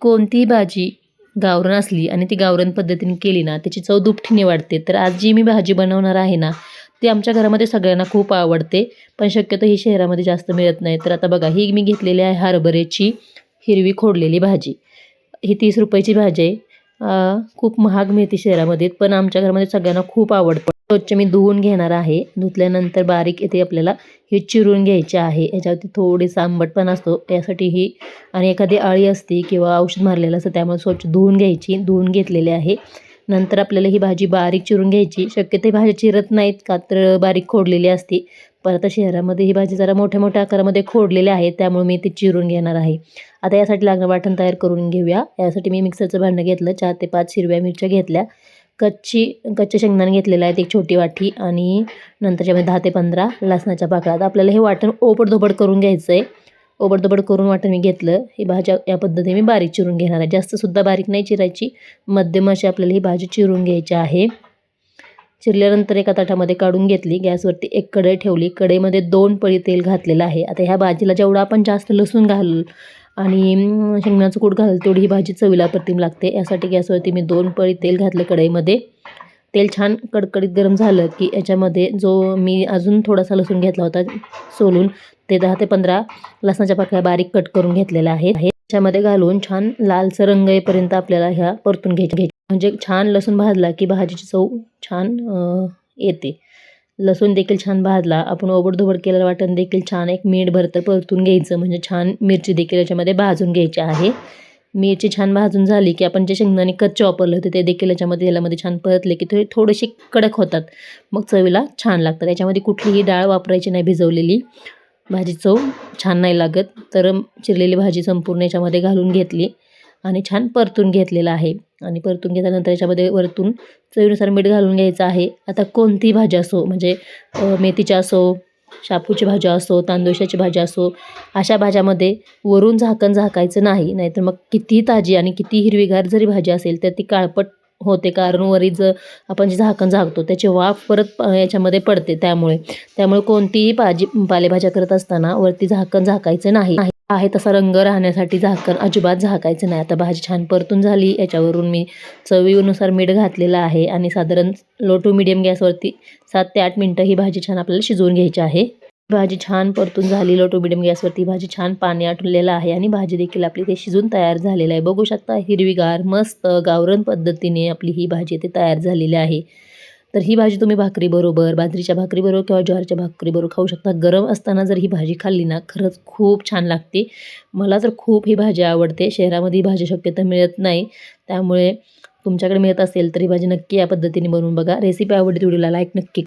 कोणतीही भाजी गावरान असली आणि ती गावरान पद्धतीने केली ना त्याची चव दुपटीने वाढते. तर आज जी मी भाजी बनवणार आहे ना ती आमच्या घरामध्ये सगळ्यांना खूप आवडते. पण शक्यतो ही शहरामध्ये जास्त मिळत नाही. तर आता बघा ही मी घेतलेली आहे हरभऱ्याची हिरवी खोडलेली भाजी. ही 30 रुपयाची भाजी आहे. खूप महाग मिळते शहरामध्ये पण आमच्या घरामध्ये सगळ्यांना खूप आवडते. स्वच्छ मी धुवून घेणार आहे. धुतल्यानंतर बारीक इथे आपल्याला हे चिरून घ्यायचे आहे. याच्यावरती थोडीसा आंबटपण असतो यासाठी ही आणि एखादी अळी असते किंवा औषध मारलेलं असतं त्यामुळे स्वच्छ धुवून घ्यायची. धुवून घेतलेली आहे. नंतर आपल्याला ही भाजी बारीक चिरून घ्यायची. शक्यतो ही भाजी चिरत नाहीत का तर बारीक खोडलेली असते. पण आता शहरामध्ये ही भाजी जरा मोठ्या मोठ्या आकारामध्ये खोडलेली आहे त्यामुळे मी ती चिरून घेणार आहे. आता यासाठी लागणारं वाटण तयार करून घेऊया. यासाठी मी मिक्सरचं भांडं घेतलं. 4 ते 5 हिरव्या मिरच्या घेतल्या. कच्चे शेंगदाणे घेतलेले आहेत 1 छोटी वाटी आणि नंतर त्याच्यामध्ये 10 ते 15 लसणाच्या पाकळ्या. आता आपल्याला हे वाटण ओबडधोबड करून घ्यायचं आहे. ओबडधोबड करून वाटण मी घेतलं. ही भाजी या पद्धतीने मी बारीक चिरून घेणार आहे. जास्तसुद्धा बारीक नाही चिरायची. मध्यम अशी आपल्याला ही भाजी चिरून घ्यायची आहे. चिरल्यानंतर एका ताटामध्ये काढून घेतली. गॅसवरती एक कढई ठेवली. कढईमध्ये 2 पळी तेल घातलेलं आहे. आता ह्या भाजीला जेवढं आपण जास्त लसूण घालू आणि शेंगदाण्याचं कूट घालू तेवढी ही भाजी चवीला अप्रतिम लागते. यासाठी गॅसवरती मी 2 पळी तेल घातले कढईमध्ये. तेल छान कडकडीत गरम झालं की याच्यामध्ये जो मी अजून थोडासा लसूण घेतला होता सोलून ते 10 ते 15 लसणाच्या पाकळ्या बारीक कट करून घेतलेल्या आहेत. त्याच्यामध्ये घालून छान लालसर रंग येईपर्यंत आपल्याला ह्या परतून घ्यायची. म्हणजे छान लसूण भाजला की भाजीची चव छान येते. लसूण देखील छान भाजला. आपण ओबडधोबड केलेलं वाटण देखील छान एक मिनिटभर तर परतून घ्यायचं. म्हणजे छान मिरची देखील याच्यामध्ये भाजून घ्यायची आहे. मिरची छान भाजून झाली की आपण जे शेंगदाणे कच्चे वापरले होते ते देखील याच्यामध्ये तेलामध्ये छान परतले की ते थोडेसे कडक होतात. मग चवीला छान लागतात. याच्यामध्ये कुठलीही डाळ वापरायची नाही भिजवलेली. भाजी चव छान नाही लागत. तर चिरलेली भाजी संपूर्ण याच्यामध्ये घालून घेतली आणि छान परतून घेतलेलं आहे. आणि परतून घेतल्यानंतर याच्यामध्ये वरतून चवीनुसार मीठ घालून घ्यायचं आहे. आता कोणतीही भाजी असो म्हणजे मेथीची असो, शापूची भाजी असो, तांदूळशाची भाजी असो, अशा भाज्यामध्ये वरून झाकण झाकायचं नाही. नाहीतर मग कितीही ताजी आणि किती हिरवीगार जरी भाजी असेल तर ती काळपट होते. कारण वरीच आपण जे झाकण झाकतो त्याची वाफ परत याच्यामध्ये पडते. त्यामुळे कोणतीही पालेभाज्या करत असताना वरती झाकण झाकायचं नाही. आहे तसा रंग राहण्यासाठी झाकण अजिबात झाकायचं नाही. आता भाजी छान परतून झाली. याच्यावरून मी चवीनुसार मीठ घातलेलं आहे आणि साधारण लो टू मीडियम गॅसवरती 7 ते 8 मिनटं ही भाजी छान आपल्याला शिजवून घ्यायची आहे. भाजी छान परतून झाली. लो टू मीडियम गॅसवरती भाजी छान पाणी आटलेलं आहे आणि भाजी देखील आपली ते शिजून तयार झालेलं आहे. बघू शकता हिरवीगार मस्त गावरान पद्धतीने आपली ही भाजी ते तयार झालेली आहे. तर ही भाजी तुम्ही भाकरीबरोबर, बाजरीच्या भाकरीबरोबर किंवा ज्वारीच्या भाकरीबरोबर खाऊ शकता. गरम असताना जर ही भाजी खाल्ली ना खरंच खूप छान लागते. मला तर खूप ही भाजी आवडते. शहरामध्ये ही भाजी शक्यतो मिळत नाही. त्यामुळे तुमच्याकडे मिळत असेल तर ही भाजी नक्की या पद्धतीने बनवून बघा. रेसिपी आवडली व्हिडिओला लाईक नक्की